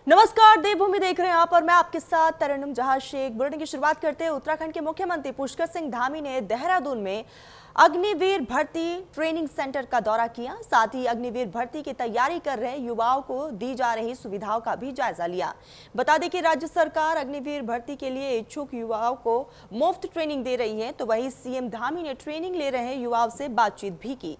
नमस्कार, देवभूमि देख रहे हैं आप और मैं आपके साथ तरन्नुम जहां शेख। बुलेटिन की शुरुआत करते हैं। उत्तराखंड के मुख्यमंत्री पुष्कर सिंह धामी ने देहरादून में अग्निवीर भर्ती ट्रेनिंग सेंटर का दौरा किया। साथ ही अग्निवीर भर्ती की तैयारी कर रहे युवाओं को दी जा रही सुविधाओं का भी जायजा लिया। बता दें कि राज्य सरकार अग्निवीर भर्ती के लिए इच्छुक युवाओं को मुफ्त ट्रेनिंग दे रही है, तो वहीं सीएम धामी ने ट्रेनिंग ले रहे युवाओं से बातचीत भी की।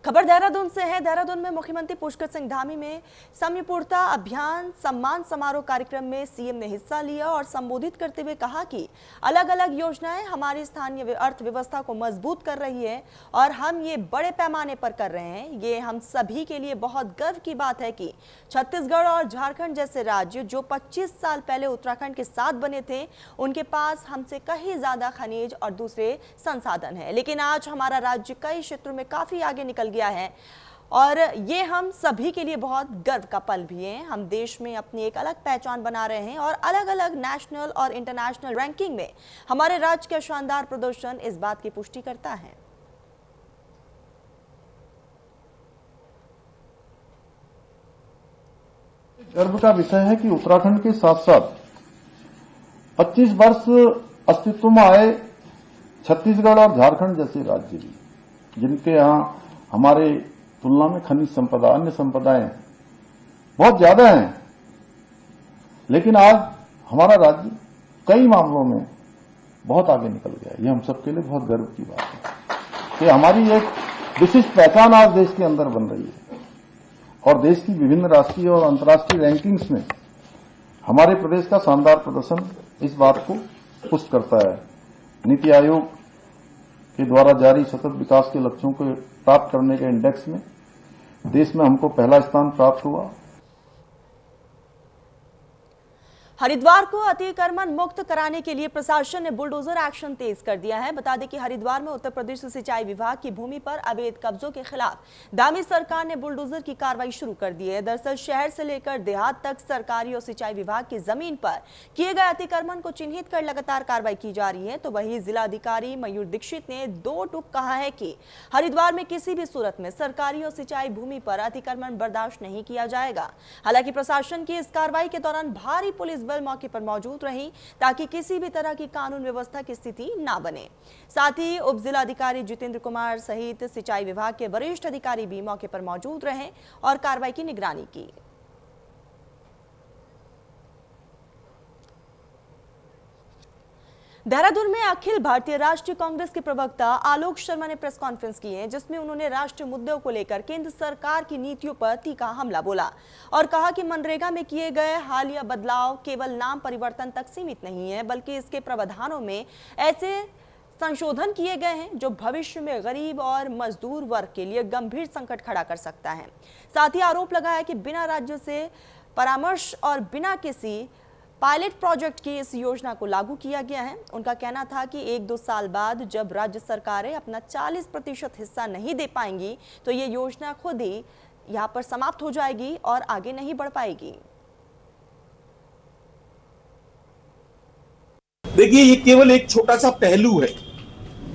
खबर देहरादून से है। देहरादून में मुख्यमंत्री पुष्कर सिंह धामी में समयपूर्णता अभियान सम्मान समारोह कार्यक्रम में सीएम ने हिस्सा लिया और संबोधित करते हुए कहा कि अलग अलग योजनाएं हमारी स्थानीय अर्थव्यवस्था को मजबूत कर रही है और हम ये बड़े पैमाने पर कर रहे हैं। ये हम सभी के लिए बहुत गर्व की बात है कि छत्तीसगढ़ और झारखंड जैसे राज्य जो 25 साल पहले उत्तराखंड के साथ बने थे, उनके पास हमसे कहीं ज्यादा खनिज और दूसरे संसाधन है, लेकिन आज हमारा राज्य कई क्षेत्रों में काफी आगे निकल गया है और ये हम सभी के लिए बहुत गर्व का पल भी है। हम देश में अपनी एक अलग पहचान बना रहे हैं और अलग अलग नेशनल और इंटरनेशनल रैंकिंग में हमारे राज्य का शानदार प्रदर्शन इस बात की पुष्टि करता है। गर्व का विषय है कि उत्तराखंड के साथ साथ 25 वर्ष अस्तित्व में आए छत्तीसगढ़ और झारखंड जैसे राज्य भी, जिनके यहां हमारे तुलना में खनिज संपदा, अन्य संपदाएं बहुत ज्यादा हैं, लेकिन आज हमारा राज्य कई मामलों में बहुत आगे निकल गया। ये हम सबके लिए बहुत गर्व की बात है कि हमारी एक विशिष्ट पहचान आज देश के अंदर बन रही है और देश की विभिन्न राष्ट्रीय और अंतर्राष्ट्रीय रैंकिंग्स में हमारे प्रदेश का शानदार प्रदर्शन इस बात को पुष्ट करता है। नीति आयोग के द्वारा जारी सतत विकास के लक्ष्यों को प्राप्त करने के इंडेक्स में देश में हमको पहला स्थान प्राप्त हुआ। हरिद्वार को अतिक्रमण मुक्त कराने के लिए प्रशासन ने बुलडोजर एक्शन तेज कर दिया है। बता दें कि हरिद्वार में उत्तर प्रदेश सिंचाई विभाग की भूमि पर अवैध कब्जों के खिलाफ धामी सरकार ने बुलडोजर की कार्रवाई शुरू कर दी है। दरअसल शहर से लेकर देहात तक सरकारी और सिंचाई विभाग की जमीन पर किए गए अतिक्रमण को चिन्हित कर लगातार कार्रवाई की जा रही है। तो वहीं जिलाधिकारी मयूर दीक्षित ने दो टूक कहा है कि हरिद्वार में किसी भी सूरत में सरकारी और सिंचाई भूमि पर अतिक्रमण बर्दाश्त नहीं किया जाएगा। हालांकि प्रशासन की इस कार्रवाई के दौरान भारी पुलिस मौके पर मौजूद रही ताकि किसी भी तरह की कानून व्यवस्था की स्थिति ना बने। साथ ही उप जिलाधिकारी जितेंद्र कुमार सहित सिंचाई विभाग के वरिष्ठ अधिकारी भी मौके पर मौजूद रहे और कार्रवाई की निगरानी की। देहरादून में अखिल भारतीय राष्ट्रीय कांग्रेस के प्रवक्ता आलोक शर्मा ने प्रेस कॉन्फ्रेंस की है, जिसमें उन्होंने राष्ट्रीय मुद्दों को लेकर केंद्र सरकार की नीतियों पर तीखा हमला बोला और कहा कि मनरेगा में किए गए हालिया बदलाव केवल नाम परिवर्तन तक सीमित नहीं है, बल्कि इसके प्रावधानों में ऐसे संशोधन किए गए हैं जो भविष्य में गरीब और मजदूर वर्ग के लिए गंभीर संकट खड़ा कर सकता है। साथ ही आरोप लगाया कि बिना राज्यों से परामर्श और बिना किसी पायलट प्रोजेक्ट की इस योजना को लागू किया गया है। उनका कहना था कि 1-2 साल बाद जब राज्य सरकारें अपना 40% हिस्सा नहीं दे पाएंगी तो ये योजना खुद ही यहाँ पर समाप्त हो जाएगी और आगे नहीं बढ़ पाएगी। देखिए, ये केवल एक छोटा सा पहलू है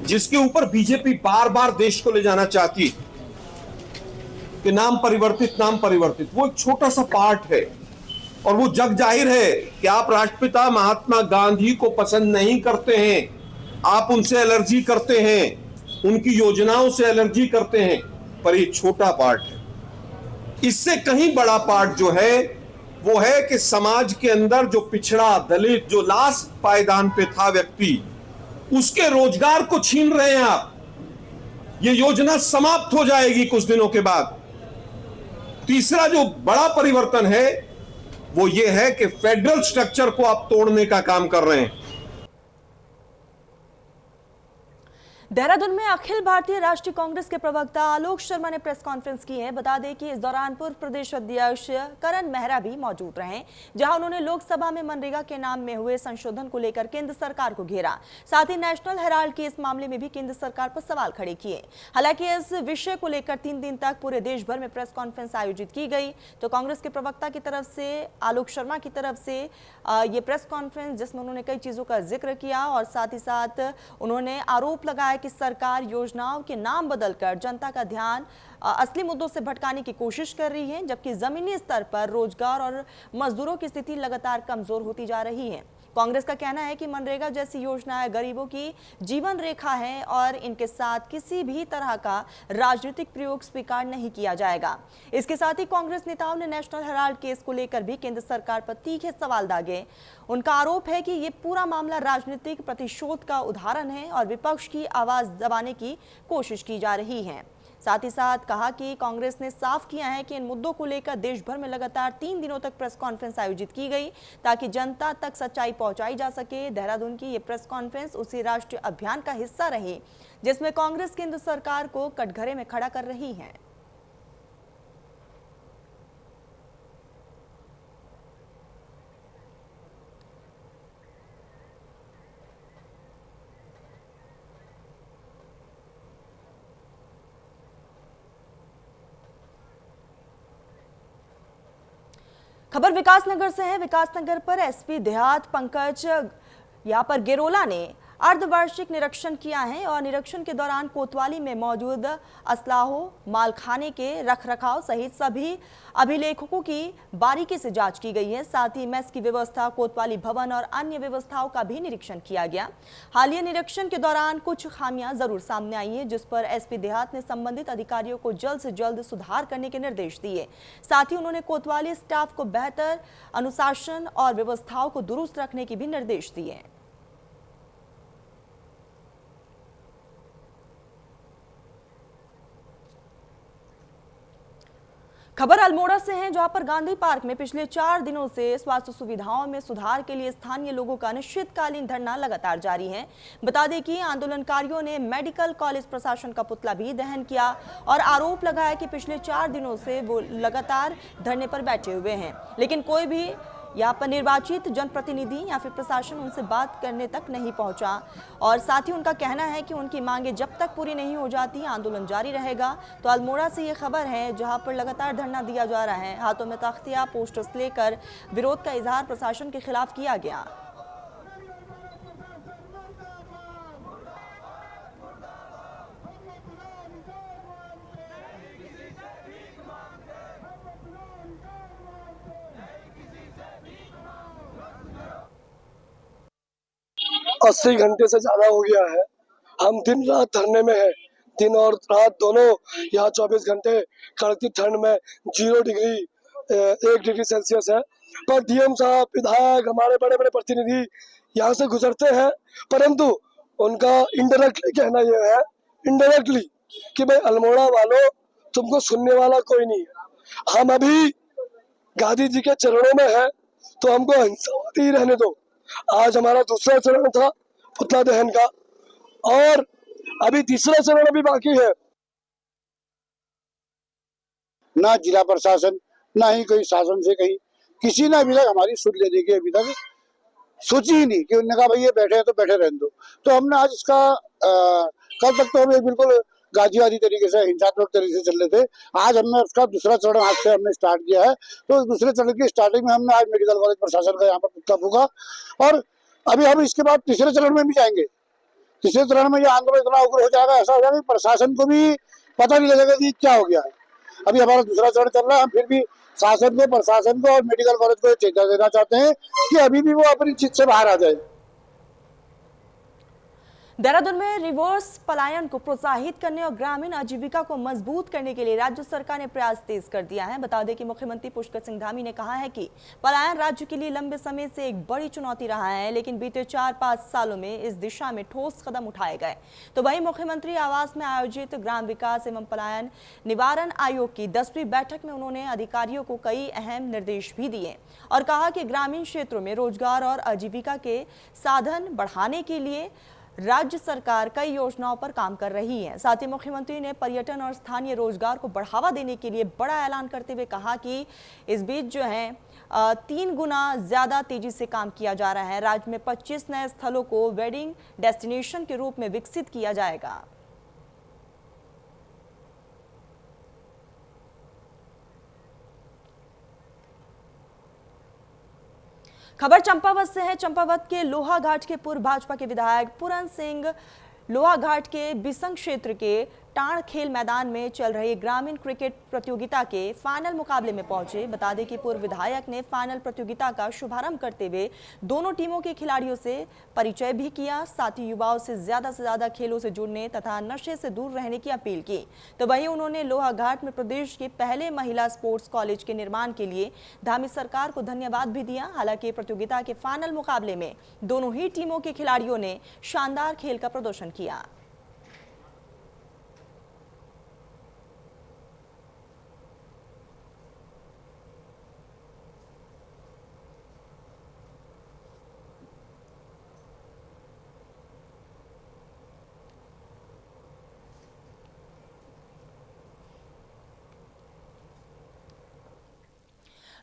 जिसके ऊपर बीजेपी बार बार देश को ले जाना चाहती है कि नाम परिवर्तित। वो एक छोटा सा पार्ट है और वो जग जाहिर है कि आप राष्ट्रपिता महात्मा गांधी को पसंद नहीं करते हैं, आप उनसे एलर्जी करते हैं, उनकी योजनाओं से एलर्जी करते हैं, पर ये छोटा पार्ट है। इससे कहीं बड़ा पार्ट जो है वो है कि समाज के अंदर जो पिछड़ा, दलित, जो लास्ट पायदान पे था व्यक्ति, उसके रोजगार को छीन रहे हैं आप। ये योजना समाप्त हो जाएगी कुछ दिनों के बाद। तीसरा जो बड़ा परिवर्तन है वो ये है कि फेडरल स्ट्रक्चर को आप तोड़ने का काम कर रहे हैं। देहरादून में अखिल भारतीय राष्ट्रीय कांग्रेस के प्रवक्ता आलोक शर्मा ने प्रेस कॉन्फ्रेंस की है। बता दें कि इस दौरान पूर्व प्रदेश अध्यक्ष करण मेहरा भी मौजूद रहे, जहां उन्होंने लोकसभा में मनरेगा के नाम में हुए संशोधन को लेकर केंद्र सरकार को घेरा। साथ ही नेशनल हेराल्ड के इस मामले में भी केंद्र सरकार पर सवाल खड़े किए। हालांकि इस विषय को लेकर 3 दिन तक पूरे देश भर में प्रेस कॉन्फ्रेंस आयोजित की गई। तो कांग्रेस के प्रवक्ता की तरफ से, आलोक शर्मा की तरफ से ये प्रेस कॉन्फ्रेंस, जिसमें उन्होंने कई चीजों का जिक्र किया और साथ ही साथ उन्होंने आरोप लगाया कि कि सरकार योजनाओं के नाम बदलकर जनता का ध्यान असली मुद्दों से भटकाने की कोशिश कर रही है, जबकि जमीनी स्तर पर रोजगार और मजदूरों की स्थिति लगातार कमजोर होती जा रही है। कांग्रेस का कहना है कि मनरेगा जैसी योजनाएं गरीबों की जीवन रेखा है और इनके साथ किसी भी तरह का राजनीतिक प्रयोग स्वीकार नहीं किया जाएगा। इसके साथ ही कांग्रेस नेताओं ने नेशनल हेराल्ड केस को लेकर भी केंद्र सरकार पर तीखे सवाल दागे। उनका आरोप है कि ये पूरा मामला राजनीतिक प्रतिशोध का उदाहरण है और विपक्ष की आवाज दबाने की कोशिश की जा रही है। साथ ही साथ कहा कि कांग्रेस ने साफ किया है कि इन मुद्दों को लेकर देश भर में लगातार 3 दिनों तक प्रेस कॉन्फ्रेंस आयोजित की गई ताकि जनता तक सच्चाई पहुंचाई जा सके। देहरादून की ये प्रेस कॉन्फ्रेंस उसी राष्ट्रीय अभियान का हिस्सा रही जिसमें कांग्रेस केंद्र सरकार को कटघरे में खड़ा कर रही है। खबर विकासनगर से है। विकासनगर पर एसपी देहात पंकज यहाँ पर गेरोला ने अर्धवार्षिक निरीक्षण किया है और निरीक्षण के दौरान कोतवाली में मौजूद असलाहों, मालखाने के रखरखाव सहित सभी अभिलेखों की बारीकी से जांच की गई है। साथ ही मेस की व्यवस्था, कोतवाली भवन और अन्य व्यवस्थाओं का भी निरीक्षण किया गया। हालिया निरीक्षण के दौरान कुछ खामियां जरूर सामने आई है, जिस पर एसपी देहात ने संबंधित अधिकारियों को जल्द से जल्द सुधार करने के निर्देश दिए। साथ ही उन्होंने कोतवाली स्टाफ को बेहतर अनुशासन और व्यवस्थाओं को दुरुस्त रखने के भी निर्देश दिए। खबर अल्मोड़ा से है, जहां पर गांधी पार्क में पिछले 4 दिनों से स्वास्थ्य सुविधाओं में सुधार के लिए स्थानीय लोगों का अनिश्चितकालीन धरना लगातार जारी है। बता दें कि आंदोलनकारियों ने मेडिकल कॉलेज प्रशासन का पुतला भी दहन किया और आरोप लगाया कि पिछले 4 दिनों से वो लगातार धरने पर बैठे हुए हैं, लेकिन कोई भी यहाँ पर निर्वाचित जनप्रतिनिधि या फिर प्रशासन उनसे बात करने तक नहीं पहुंचा। और साथ ही उनका कहना है कि उनकी मांगे जब तक पूरी नहीं हो जाती आंदोलन जारी रहेगा। तो अल्मोड़ा से ये खबर है, जहां पर लगातार धरना दिया जा रहा है। हाथों में तख्तियां, पोस्टर्स लेकर विरोध का इजहार प्रशासन के खिलाफ किया गया। अस्सी घंटे से ज्यादा हो गया है। हम दिन रात धरने में हैं, दिन और रात दोनों। यहाँ 24 घंटे कड़कती ठंड में 0 डिग्री 1 डिग्री सेल्सियस है। पर डीएम साहब, विधायक, हमारे बड़े बड़े प्रतिनिधि यहाँ से गुजरते हैं, परंतु उनका इनडायरेक्टली कहना यह है, इनडायरेक्टली, कि भाई अल्मोड़ा वालों, तुमको सुनने वाला कोई नहीं है। हम अभी गांधी जी के चरणों में हैं, तो हमको हिंसावादी रहने दो। आज हमारा दूसरा चरण था पुतला दहन का, और अभी तीसरा चरण भी बाकी है। ना जिला प्रशासन, ना ही कोई शासन से कहीं किसी ने अभी तक हमारी सुन लेने की अभी तक सोची ही नहीं, कि उन्होंने कहा भाई ये बैठे हैं तो बैठे रहने दो। तो हमने आज इसका कल तक तो हम बिल्कुल गाजीवादी तरीके से, हिंसात्मक तरीके से चल रहे थे। आज हमने उसका दूसरा चरण आज से हमने स्टार्ट किया है। तो दूसरे चरण की स्टार्टिंग में हमने आज मेडिकल कॉलेज प्रशासन का यहाँ पर पुतला फूका, और अभी हम इसके बाद तीसरे चरण में भी जाएंगे। तीसरे चरण में ये आंदोलन इतना उग्र हो जाएगा, ऐसा हो जाएगा कि प्रशासन को भी पता नहीं लगेगा कि क्या हो गया है। अभी हमारा दूसरा चरण चल रहा है। हम फिर भी शासन को, प्रशासन को और मेडिकल कॉलेज को चेतावनी देना चाहते हैं कि अभी भी वो अपनी चीज से बाहर आ जाए। देहरादून में रिवर्स पलायन को प्रोत्साहित करने और ग्रामीण आजीविका को मजबूत करने के लिए राज्य सरकार ने प्रयास तेज कर दिया है। बता दें कि मुख्यमंत्री पुष्कर सिंह धामी ने कहा है कि पलायन राज्य के लिए लंबे समय से एक बड़ी चुनौती रहा है, लेकिन बीते 4-5 सालों में इस दिशा में ठोस कदम उठाए गए। तो वहीं मुख्यमंत्री आवास में आयोजित ग्राम विकास एवं पलायन निवारण आयोग की 10वीं बैठक में उन्होंने अधिकारियों को कई अहम निर्देश भी दिए और कहा कि ग्रामीण क्षेत्रों में रोजगार और आजीविका के साधन बढ़ाने के लिए राज्य सरकार कई योजनाओं पर काम कर रही है। साथ ही मुख्यमंत्री ने पर्यटन और स्थानीय रोजगार को बढ़ावा देने के लिए बड़ा ऐलान करते हुए कहा कि इस बीच जो है 3 गुना ज्यादा तेजी से काम किया जा रहा है। राज्य में 25 नए स्थलों को वेडिंग डेस्टिनेशन के रूप में विकसित किया जाएगा। खबर चंपावत से है। चंपावत के लोहा घाट के पूर्व भाजपा के विधायक पूरन सिंह लोहाघाट के बिसंग क्षेत्र के टाण खेल मैदान में चल रहे ग्रामीण क्रिकेट प्रतियोगिता के फाइनल मुकाबले में पहुंचे। बता दें कि पूर्व विधायक ने फाइनल प्रतियोगिता का शुभारंभ करते हुए दोनों टीमों के खिलाड़ियों से परिचय भी किया, साथ ही युवाओं से ज्यादा खेलों से जुड़ने तथा नशे से दूर रहने की अपील की। तो वहीं उन्होंने लोहाघाट में प्रदेश के पहले महिला स्पोर्ट्स कॉलेज के निर्माण के लिए धामी सरकार को धन्यवाद भी दिया। हालांकि प्रतियोगिता के फाइनल मुकाबले में दोनों ही टीमों के खिलाड़ियों ने शानदार खेल का प्रदर्शन किया।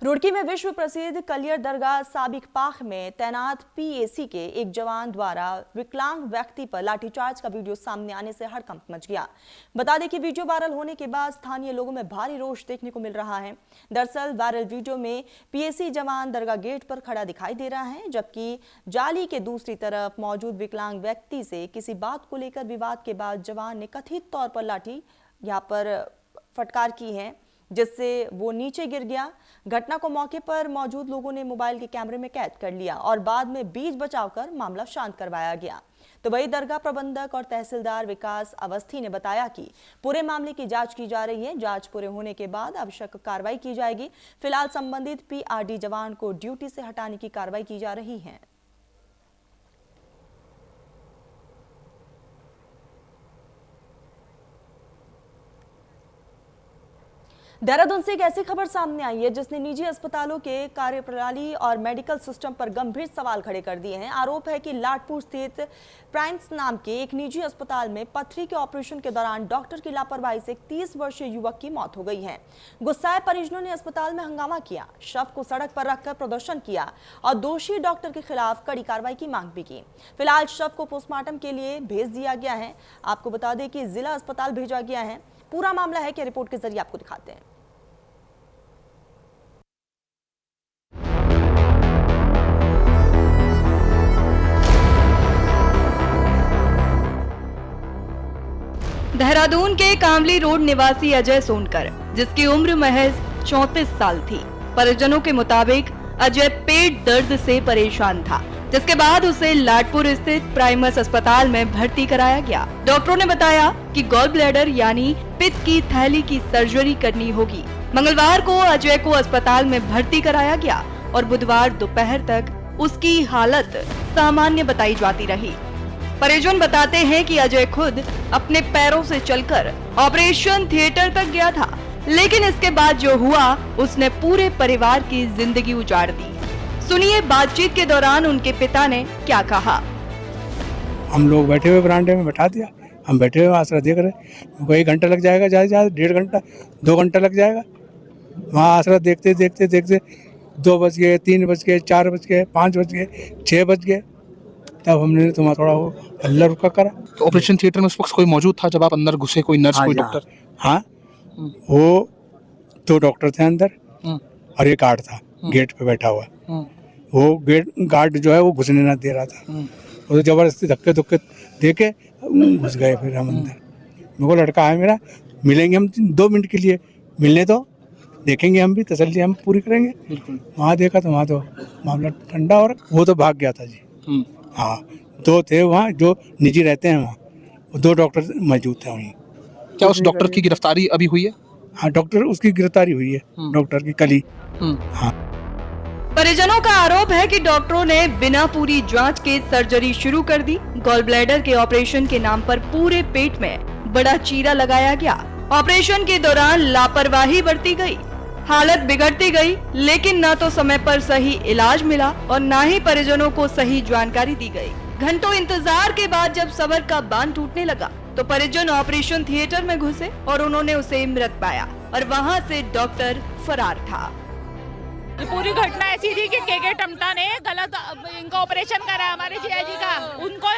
रुड़की में विश्व प्रसिद्ध कलियर दरगाह साबिक पाख में तैनात पीएसी के एक जवान द्वारा विकलांग व्यक्ति पर लाठीचार्ज का वीडियो सामने आने से हड़कंप मच गया। बता दें कि वीडियो वायरल होने के बाद स्थानीय लोगों में भारी रोष देखने को मिल रहा है। दरअसल वायरल वीडियो में पीएसी जवान दरगाह गेट पर खड़ा दिखाई दे रहा है, जबकि जाली के दूसरी तरफ मौजूद विकलांग व्यक्ति से किसी बात को लेकर विवाद के बाद जवान ने कथित तौर पर लाठी यहाँ पर फटकार की है, जिससे वो नीचे गिर गया। घटना को मौके पर मौजूद लोगों ने मोबाइल के कैमरे में कैद कर लिया और बाद में बीच बचाव कर मामला शांत करवाया गया। तो वही दरगाह प्रबंधक और तहसीलदार विकास अवस्थी ने बताया कि पूरे मामले की जांच की जा रही है। जांच पूरे होने के बाद आवश्यक कार्रवाई की जाएगी। फिलहाल संबंधित पीआरडी जवान को ड्यूटी से हटाने की कार्रवाई की जा रही है। देहरादून से एक ऐसी खबर सामने आई है जिसने निजी अस्पतालों के कार्यप्रणाली और मेडिकल सिस्टम पर गंभीर सवाल खड़े कर दिए हैं। आरोप है कि लाटपुर स्थित प्राइम्स नाम के एक निजी अस्पताल में पथरी के ऑपरेशन के दौरान डॉक्टर की लापरवाही से 30 वर्षीय युवक की मौत हो गई है। गुस्साए परिजनों ने अस्पताल में हंगामा किया, शव को सड़क पर रखकर प्रदर्शन किया और दोषी डॉक्टर के खिलाफ कड़ी कार्रवाई की मांग भी की। फिलहाल शव को पोस्टमार्टम के लिए भेज दिया गया है। आपको बता दें कि जिला अस्पताल भेजा गया है। पूरा मामला है कि रिपोर्ट के जरिए आपको दिखाते हैं। देहरादून के कामली रोड निवासी अजय सोनकर, जिसकी उम्र महज 34 साल थी, परिजनों के मुताबिक अजय पेट दर्द से परेशान था, जिसके बाद उसे लाटपुर स्थित प्राइमस अस्पताल में भर्ती कराया गया। डॉक्टरों ने बताया कि गॉल ब्लैडर यानी पित्त की थैली की सर्जरी करनी होगी। मंगलवार को अजय को अस्पताल में भर्ती कराया गया और बुधवार दोपहर तक उसकी हालत सामान्य बताई जाती रही। परिजन बताते हैं कि अजय खुद अपने पैरों से चलकर ऑपरेशन थिएटर तक गया था, लेकिन इसके बाद जो हुआ उसने पूरे परिवार की जिंदगी उजाड़ दी। सुनिए बातचीत के दौरान उनके पिता ने क्या कहा। हम लोग बैठे हुए बरामदे में बैठा दिया, हम बैठे हुए आसरा देख रहे। कोई घंटा लग जाएगा, ज्यादा 1.5 घंटा 2 घंटा लग जाएगा। वहाँ आसरा देखते देखते देखते 2 बज गए, 3 बज गए, 4 बज गए, 5 बज गए, 6 बज गए। तब हमने तुम्हारा थोड़ा वो हल्ला रुका करा। तो ऑपरेशन थिएटर में उस वक्त कोई मौजूद था जब आप अंदर घुसे? कोई नर्स, कोई डॉक्टर? हाँ, वो 2 डॉक्टर थे अंदर और एक गार्ड था गेट पे बैठा हुआ। वो गेट गार्ड जो है वो घुसने ना दे रहा था। वो तो जबरदस्ती धक्के धुक्के दे के घुस गए। फिर हम अंदर, मेरे को लड़का है मेरा, मिलेंगे हम 2 मिनट के लिए, मिलने दो, देखेंगे हम भी, तसल्ली हम पूरी करेंगे। वहाँ देखा तो वहाँ तो मामला ठंडा और वो तो भाग गया था जी। हाँ, 2 थे वहाँ जो निजी रहते हैं, वहाँ 2 डॉक्टर मौजूद थे वहीं। क्या उस डॉक्टर की गिरफ्तारी अभी हुई है? हाँ, डॉक्टर उसकी गिरफ्तारी हुई है, डॉक्टर की कल ही। हाँ। परिजनों का आरोप है कि डॉक्टरों ने बिना पूरी जांच के सर्जरी शुरू कर दी। गॉल ब्लैडर के ऑपरेशन के नाम पर पूरे पेट में बड़ा चीरा लगाया गया। ऑपरेशन के दौरान लापरवाही बरती गई, हालत बिगड़ती गई, लेकिन न तो समय पर सही इलाज मिला और न ही परिजनों को सही जानकारी दी गई। घंटों इंतजार के बाद जब सबर का बांध टूटने लगा तो परिजन ऑपरेशन थिएटर में घुसे और उन्होंने उसे मृत पाया और वहां से डॉक्टर फरार था। ये पूरी घटना ऐसी थी कि के टमटा ने गलत इनका ऑपरेशन करा हमारे जिया जी का। उनको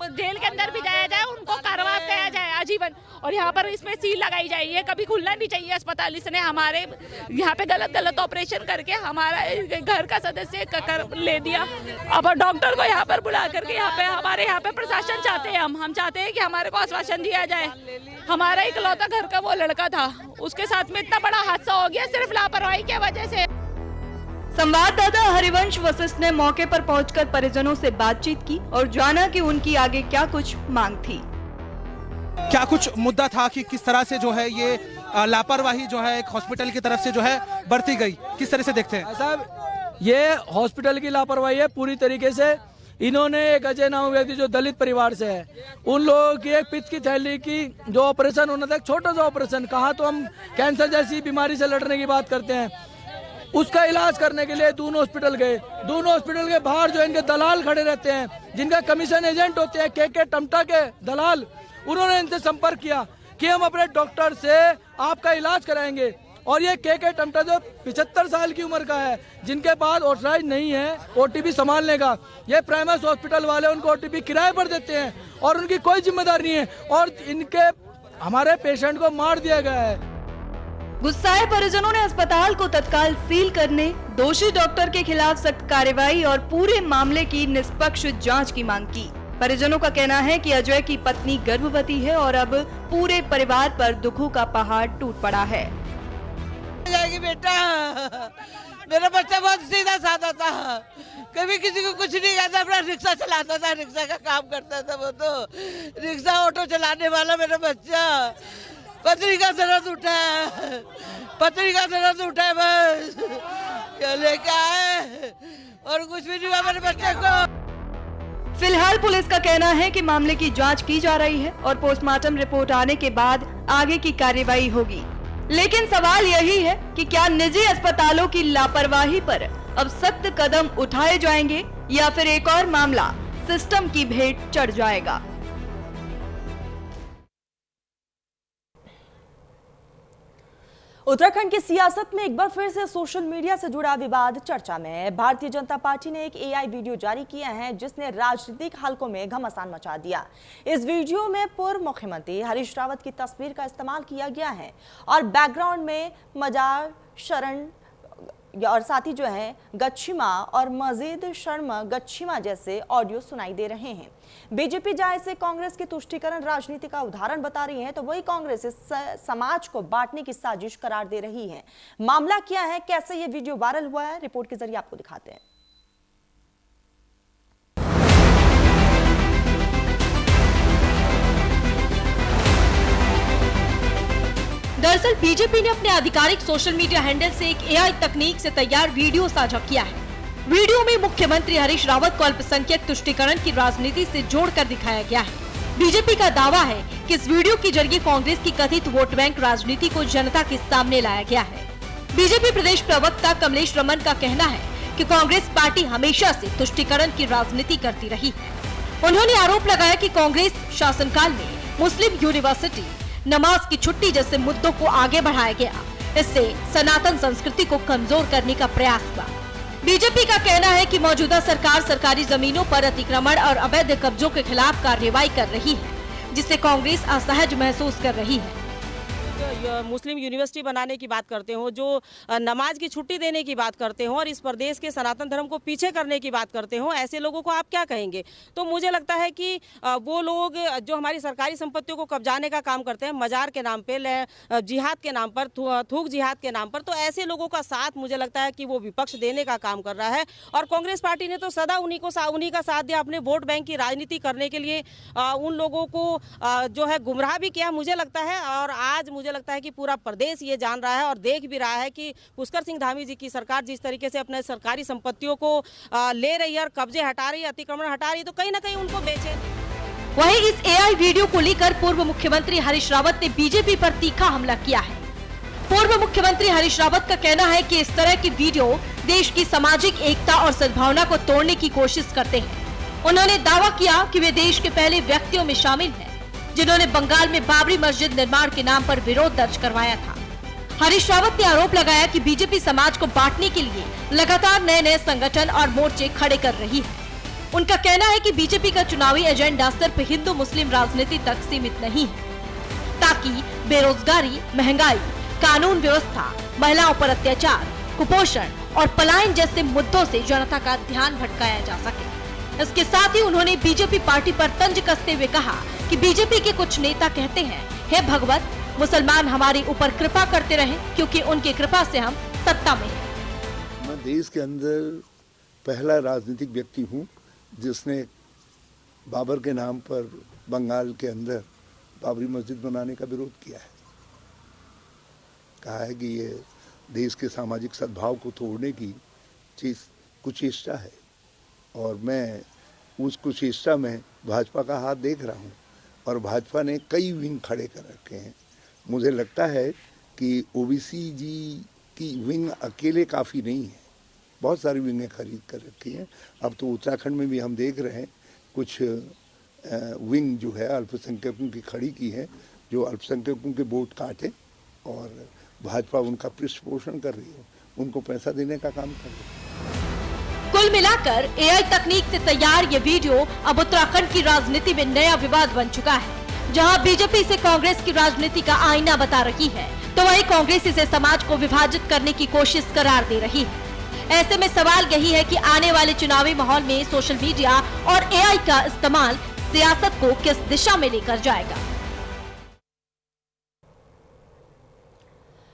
जेल के अंदर भी जाया जाए, उनको कारावास किया जाए आजीवन। और यहाँ पर इसमें सील लगाई जाए। ये कभी खुलना नहीं चाहिए अस्पताल। इसने हमारे यहाँ पे गलत ऑपरेशन करके हमारा घर का सदस्य कर ले दिया। अब डॉक्टर को यहाँ पर बुला करके हमारे यहाँ पे प्रशासन चाहते हैं, हम चाहते हैं कि हमारे को आश्वासन दिया जाए। हमारा इकलौता घर का वो लड़का था, उसके साथ में इतना बड़ा हादसा हो गया सिर्फ लापरवाही की वजह से। संवाददाता हरिवंश वशिष्ठ ने मौके पर पहुंचकर परिजनों से बातचीत की और जाना कि उनकी आगे क्या कुछ मांग थी। क्या कुछ मुद्दा था कि किस तरह से जो है ये लापरवाही जो है एक हॉस्पिटल की तरफ से जो है बरती गई, किस तरह से देखते हैं साहब? ये हॉस्पिटल की लापरवाही है पूरी तरीके से। इन्होंने एक अजय नाम व्यक्ति जो दलित परिवार से है, उन लोगों की एक पित्त की थैली की जो ऑपरेशन होना था, एक छोटा सा ऑपरेशन, कहाँ तो हम कैंसर जैसी बीमारी से लड़ने की बात करते हैं, उसका इलाज करने के लिए दून हॉस्पिटल गए। दून हॉस्पिटल के बाहर जो इनके दलाल खड़े रहते हैं, जिनका कमीशन एजेंट होते हैं के टमटा के दलाल, उन्होंने इनसे संपर्क किया कि हम अपने डॉक्टर से आपका इलाज कराएंगे। और ये के टमटा जो 75 साल की उम्र का है, जिनके पास ऑथराइज नहीं है ओटीपी संभालने का, ये प्राइमस हॉस्पिटल वाले उनको ओटीपी किराए पर देते हैं और उनकी कोई जिम्मेदारी नहीं है और इनके हमारे पेशेंट को मार दिया गया है। गुस्साए परिजनों ने अस्पताल को तत्काल सील करने, दोषी डॉक्टर के खिलाफ सख्त कार्रवाई और पूरे मामले की निष्पक्ष जांच की मांग की। परिजनों का कहना है कि अजय की पत्नी गर्भवती है और अब पूरे परिवार पर दुखों का पहाड़ टूट पड़ा है। जाएगी बेटा, मेरा बच्चा बहुत सीधा साधा था, कभी किसी को कुछ नहीं कहता, अपना रिक्शा चलाता था, रिक्शा का काम करता था, वो तो रिक्शा ऑटो चलाने वाला मेरा बच्चा। पत्नी का दर्द उठा है, पत्नी का दर्द उठा है, बस क्या लेके आए और कुछ भी नहीं हुआ मेरे बच्चे को। फिलहाल पुलिस का कहना है कि मामले की जांच की जा रही है और पोस्टमार्टम रिपोर्ट आने के बाद आगे की कार्रवाई होगी। लेकिन सवाल यही है कि क्या निजी अस्पतालों की लापरवाही पर अब सख्त कदम उठाए जाएंगे या फिर एक और मामला सिस्टम की भेंट चढ़ जाएगा। उत्तराखंड की सियासत में एक बार फिर से सोशल मीडिया से जुड़ा विवाद चर्चा में है। भारतीय जनता पार्टी ने एक एआई वीडियो जारी किया है जिसने राजनीतिक हलकों में घमासान मचा दिया। इस वीडियो में पूर्व मुख्यमंत्री हरीश रावत की तस्वीर का इस्तेमाल किया गया है और बैकग्राउंड में मजार शरण और साथ ही जो है गच्छिमा और मजीद शर्मा गच्छिमा जैसे ऑडियो सुनाई दे रहे हैं। बीजेपी जहां इसे कांग्रेस की तुष्टीकरण राजनीति का उदाहरण बता रही है, तो वही कांग्रेस इस समाज को बांटने की साजिश करार दे रही है। मामला क्या है, कैसे ये वीडियो वायरल हुआ है, रिपोर्ट के जरिए आपको दिखाते हैं। दरअसल बीजेपी ने अपने आधिकारिक सोशल मीडिया हैंडल से एक एआई तकनीक से तैयार वीडियो साझा किया है। वीडियो में मुख्यमंत्री हरीश रावत को अल्पसंख्यक तुष्टीकरण की राजनीति से जोड़कर दिखाया गया है। बीजेपी का दावा है कि इस वीडियो के जरिए कांग्रेस की कथित वोट बैंक राजनीति को जनता के सामने लाया गया है। बीजेपी प्रदेश प्रवक्ता कमलेश रमन का कहना है कि कांग्रेस पार्टी हमेशा से तुष्टीकरण की राजनीति करती रही है। उन्होंने आरोप लगाया कि कांग्रेस शासनकाल में मुस्लिम यूनिवर्सिटी, नमाज की छुट्टी जैसे मुद्दों को आगे बढ़ाया गया। इससे सनातन संस्कृति को कमजोर करने का प्रयास हुआ। बीजेपी का कहना है कि मौजूदा सरकार सरकारी जमीनों पर अतिक्रमण और अवैध कब्जों के खिलाफ कार्रवाई कर रही है, जिससे कांग्रेस असहज महसूस कर रही है। मुस्लिम यूनिवर्सिटी बनाने की बात करते हो, जो नमाज की छुट्टी देने की बात करते हो और इस प्रदेश के सनातन धर्म को पीछे करने की बात करते हो, ऐसे लोगों को आप क्या कहेंगे? तो मुझे लगता है कि वो लोग जो हमारी सरकारी संपत्तियों को कब्जाने का काम करते हैं, मजार के नाम पे, जिहाद के नाम पर, थूक जिहाद के नाम पर, तो ऐसे लोगों का साथ मुझे लगता है कि वो विपक्ष देने का काम कर रहा है। और कांग्रेस पार्टी ने तो सदा उन्हीं का साथ दिया, अपने वोट बैंक की राजनीति करने के लिए उन लोगों को जो है गुमराह भी किया, मुझे लगता है। और आज मुझे लगता है कि पूरा प्रदेश ये जान रहा है और देख भी रहा है कि पुष्कर सिंह धामी जी की सरकार जिस तरीके से अपने सरकारी संपत्तियों को ले रही है और कब्जे हटा रही है, अतिक्रमण हटा रही है, तो कहीं ना कहीं उनको बेचे। वहीं इस एआई वीडियो को लेकर पूर्व मुख्यमंत्री हरीश रावत ने बीजेपी पर तीखा हमला किया है। पूर्व मुख्यमंत्री हरीश रावत का कहना है कि इस तरह की वीडियो देश की सामाजिक एकता और सद्भावना को तोड़ने की कोशिश करते हैं। उन्होंने दावा किया कि वे देश के पहले व्यक्तियों में शामिल हैं जिन्होंने बंगाल में बाबरी मस्जिद निर्माण के नाम पर विरोध दर्ज करवाया था। हरीश रावत ने आरोप लगाया कि बीजेपी समाज को बांटने के लिए लगातार नए नए संगठन और मोर्चे खड़े कर रही है। उनका कहना है कि बीजेपी का चुनावी एजेंडा सिर्फ हिंदू मुस्लिम राजनीति तक सीमित नहीं है। ताकि बेरोजगारी, महंगाई, कानून व्यवस्था, महिलाओं पर अत्याचार, कुपोषण और पलायन जैसे मुद्दों से जनता का ध्यान भटकाया जा सके। इसके साथ ही उन्होंने बीजेपी पार्टी पर तंज कसते हुए कहा कि बीजेपी के कुछ नेता कहते हैं, हे भगवत, मुसलमान हमारे ऊपर कृपा करते रहें क्योंकि उनकी कृपा से हम सत्ता में हैं। मैं देश के अंदर पहला राजनीतिक व्यक्ति हूँ जिसने बाबर के नाम पर बंगाल के अंदर बाबरी मस्जिद बनाने का विरोध किया है। कहा है कि ये देश के सामाजिक सद्भाव को तोड़ने की कुचेष्टा है और मैं उस कुचेष्टा में भाजपा का हाथ देख रहा हूँ और भाजपा ने कई विंग खड़े कर रखे हैं। मुझे लगता है कि ओबीसी जी की विंग अकेले काफ़ी नहीं है, बहुत सारी विंगें खरीद कर रखी हैं। अब तो उत्तराखंड में भी हम देख रहे हैं कुछ विंग जो है अल्पसंख्यकों की खड़ी की है, जो अल्पसंख्यकों के वोट काटे और भाजपा उनका पृष्ठपोषण कर रही है, उनको पैसा देने का काम कर रही है। कुल मिलाकर एआई तकनीक से तैयार ये वीडियो अब उत्तराखंड की राजनीति में नया विवाद बन चुका है। जहां बीजेपी से कांग्रेस की राजनीति का आईना बता रही है, तो वहीं कांग्रेस इसे समाज को विभाजित करने की कोशिश करार दे रही है। ऐसे में सवाल यही है कि आने वाले चुनावी माहौल में सोशल मीडिया और एआई का इस्तेमाल सियासत को किस दिशा में लेकर जाएगा।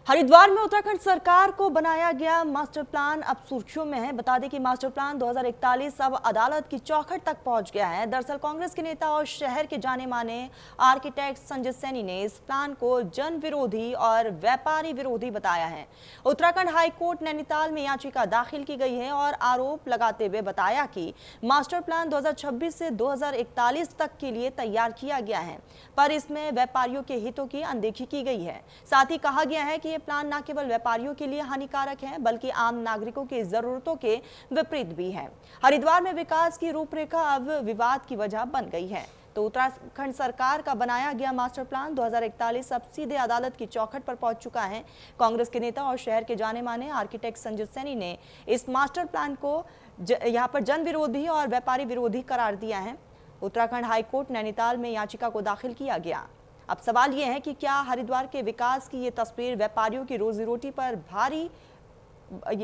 हरिद्वार में उत्तराखंड सरकार को बनाया गया मास्टर प्लान अब सुर्खियों में है। बता दें कि मास्टर प्लान 2041 अब अदालत की चौखट तक पहुंच गया है। दरअसल कांग्रेस के नेता और शहर के जाने माने आर्किटेक्ट संजय सैनी ने इस प्लान को जन विरोधी और व्यापारी विरोधी बताया है। उत्तराखंड हाईकोर्ट नैनीताल में याचिका दाखिल की गई है और आरोप लगाते हुए बताया कि मास्टर प्लान 2026 से 2041 तक के लिए तैयार किया गया है, पर इसमें व्यापारियों के हितों की अनदेखी की गई है। साथ ही कहा गया है कि ये प्लान न केवल व्यापारियों के लिए हानिकारक है बल्कि आम नागरिकों की जरूरतों के विपरीत भी है। हरिद्वार में विकास की रूपरेखा अब विवाद की वजह बन गई है। तो उत्तराखंड सरकार का बनाया गया मास्टर प्लान 2041 अब सीधे अदालत की चौखट पर पहुंच चुका है। कांग्रेस के नेता और शहर के जाने माने आर्किटेक्ट संजय सैनी ने इस मास्टर प्लान को यहाँ पर जन विरोधी और व्यापारी विरोधी करार दिया है। उत्तराखंड हाईकोर्ट नैनीताल में याचिका को दाखिल किया गया। अब सवाल यह है कि क्या हरिद्वार के विकास की ये तस्वीर व्यापारियों की रोजी रोटी पर भारी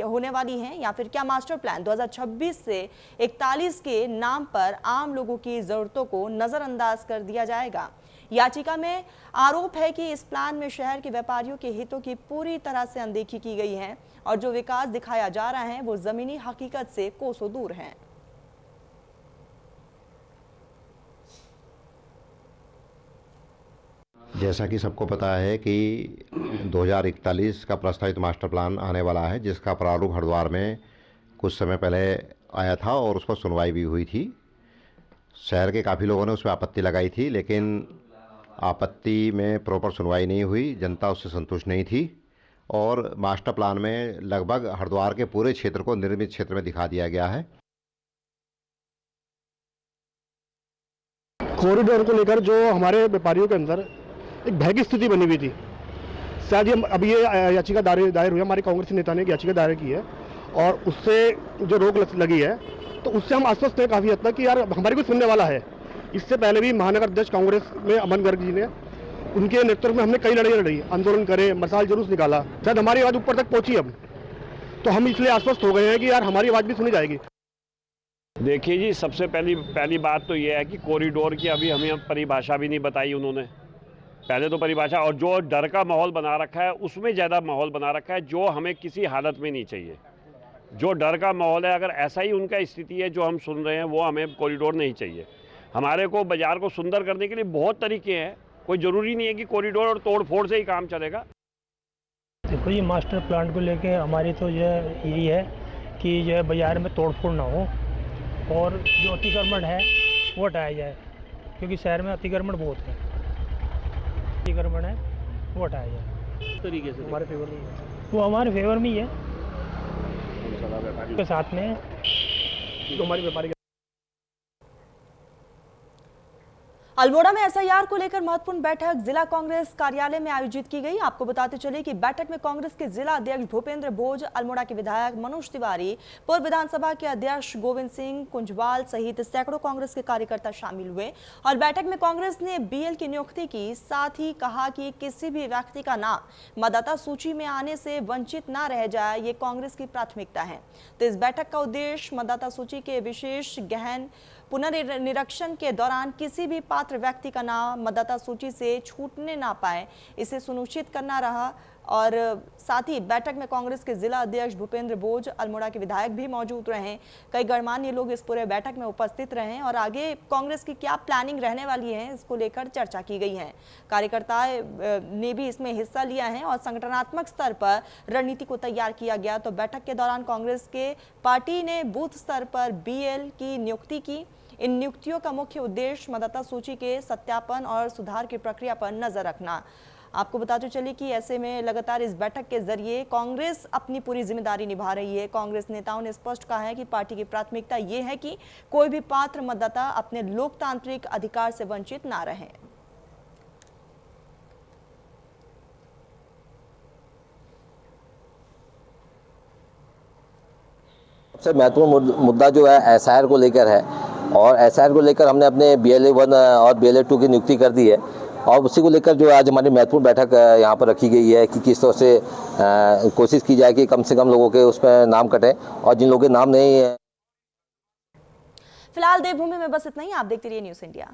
होने वाली है या फिर क्या मास्टर प्लान 2026 से 41 के नाम पर आम लोगों की जरूरतों को नजरअंदाज कर दिया जाएगा। याचिका में आरोप है कि इस प्लान में शहर के व्यापारियों के हितों की पूरी तरह से अनदेखी की गई है और जो विकास दिखाया जा रहा है वो जमीनी हकीकत से कोसों दूर है। जैसा कि सबको पता है कि 2041 का प्रस्तावित मास्टर प्लान आने वाला है, जिसका प्रारूप हरिद्वार में कुछ समय पहले आया था और उस पर सुनवाई भी हुई थी। शहर के काफ़ी लोगों ने उस पर आपत्ति लगाई थी, लेकिन आपत्ति में प्रॉपर सुनवाई नहीं हुई, जनता उससे संतुष्ट नहीं थी और मास्टर प्लान में लगभग हरिद्वार के पूरे क्षेत्र को निर्मित क्षेत्र में दिखा दिया गया है। कॉरिडोर को लेकर जो हमारे व्यापारियों के अंदर एक भय की स्थिति बनी हुई थी, शायद ये अभी ये याचिका दायर हुई, हमारे कांग्रेस नेता ने एक याचिका दायर की है और उससे जो रोक लगी है तो उससे हम आश्वस्त हैं काफ़ी हद तक कि यार हमारी कोई सुनने वाला है। इससे पहले भी महानगर अध्यक्ष कांग्रेस में अमन गर्ग जी ने, उनके नेतृत्व में हमने कई लड़ाइयाँ लड़ी, आंदोलन करे, मसाल जुलूस निकाला, शायद हमारी आवाज़ ऊपर तक पहुँची अब, तो हम इसलिए आश्वस्त हो गए हैं कि यार हमारी आवाज़ भी सुनी जाएगी। देखिए जी, सबसे पहली बात तो ये है कि कॉरिडोर की अभी हमें परिभाषा भी नहीं बताई उन्होंने। पहले तो परिभाषा, और जो डर का माहौल बना रखा है उसमें ज़्यादा माहौल बना रखा है, जो हमें किसी हालत में नहीं चाहिए। जो डर का माहौल है, अगर ऐसा ही उनका स्थिति है जो हम सुन रहे हैं, वो हमें कॉरिडोर नहीं चाहिए। हमारे को बाज़ार को सुंदर करने के लिए बहुत तरीके हैं, कोई ज़रूरी नहीं है कि कॉरिडोर और तोड़ फोड़ से ही काम चलेगा। देखो जी, मास्टर प्लान को लेके हमारी तो यही है कि जो बाज़ार में तोड़ फोड़ ना हो और जो अतिक्रमण है वो हटाया जाए, क्योंकि शहर में अतिक्रमण बहुत है, अतिक्रमण है वो हटाया जाए। इस तरीके से हमारे फेवर में वो हमारे फेवर में ही है, के साथ में तो हमारी व्यापारी। अल्मोड़ा में एसआईआर को लेकर महत्वपूर्ण बैठक जिला कांग्रेस कार्यालय में आयोजित की गई। आपको बताते चले कि बैठक में कांग्रेस के जिला अध्यक्ष भूपेंद्र भोज, अल्मोड़ा के विधायक मनोज तिवारी, पूर्व विधानसभा के अध्यक्ष गोविंद सिंह कुंजवाल सहित सैकड़ों कांग्रेस के कार्यकर्ता शामिल हुए और बैठक में कांग्रेस ने बीएल की नियुक्ति की। साथ ही कहा कि किसी भी व्यक्ति का नाम मतदाता सूची में आने से वंचित न रह जाए, ये कांग्रेस की प्राथमिकता है। तो इस बैठक का उद्देश्य मतदाता सूची के विशेष गहन पुनर्निरीक्षण के दौरान किसी भी पात्र व्यक्ति का नाम मतदाता सूची से छूटने ना पाए, इसे सुनिश्चित करना रहा। और साथ ही बैठक में कांग्रेस के जिला अध्यक्ष भूपेंद्र भोज, अल्मोड़ा के विधायक भी मौजूद रहे। कई गणमान्य लोग इस पूरे बैठक में उपस्थित रहे और आगे कांग्रेस की क्या प्लानिंग रहने वाली है, इसको लेकर चर्चा की गई है। कार्यकर्ताओं ने भी इसमें हिस्सा लिया है और संगठनात्मक स्तर पर रणनीति को तैयार किया गया। तो बैठक के दौरान कांग्रेस के पार्टी ने बूथ स्तर पर बीएल की नियुक्ति की। इन नियुक्तियों का मुख्य उद्देश्य मतदाता सूची के सत्यापन और सुधार की प्रक्रिया पर नजर रखना। आपको बताते चले कि ऐसे में लगातार इस बैठक के जरिए कांग्रेस अपनी पूरी जिम्मेदारी निभा रही है। कांग्रेस नेताओं ने स्पष्ट कहा है कि पार्टी की प्राथमिकता ये है कि कोई भी पात्र मतदाता अपने लोकतांत्रिक अधिकार से वंचित ना रहे। सबसे महत्वपूर्ण मुद्दा जो है एसआईआर को लेकर है और एसआईआर को लेकर हमने अपने BLA 1 और BLA 2 की नियुक्ति कर दी है और उसी को लेकर जो आज हमारी महत्वपूर्ण बैठक यहाँ पर रखी गई है कि किस तरह से कोशिश की जाए कि कम से कम लोगों के उस पर नाम कटें और जिन लोगों के नाम नहीं है। फिलहाल देवभूमि में बस इतना ही। आप देखते रहिए न्यूज़ इंडिया।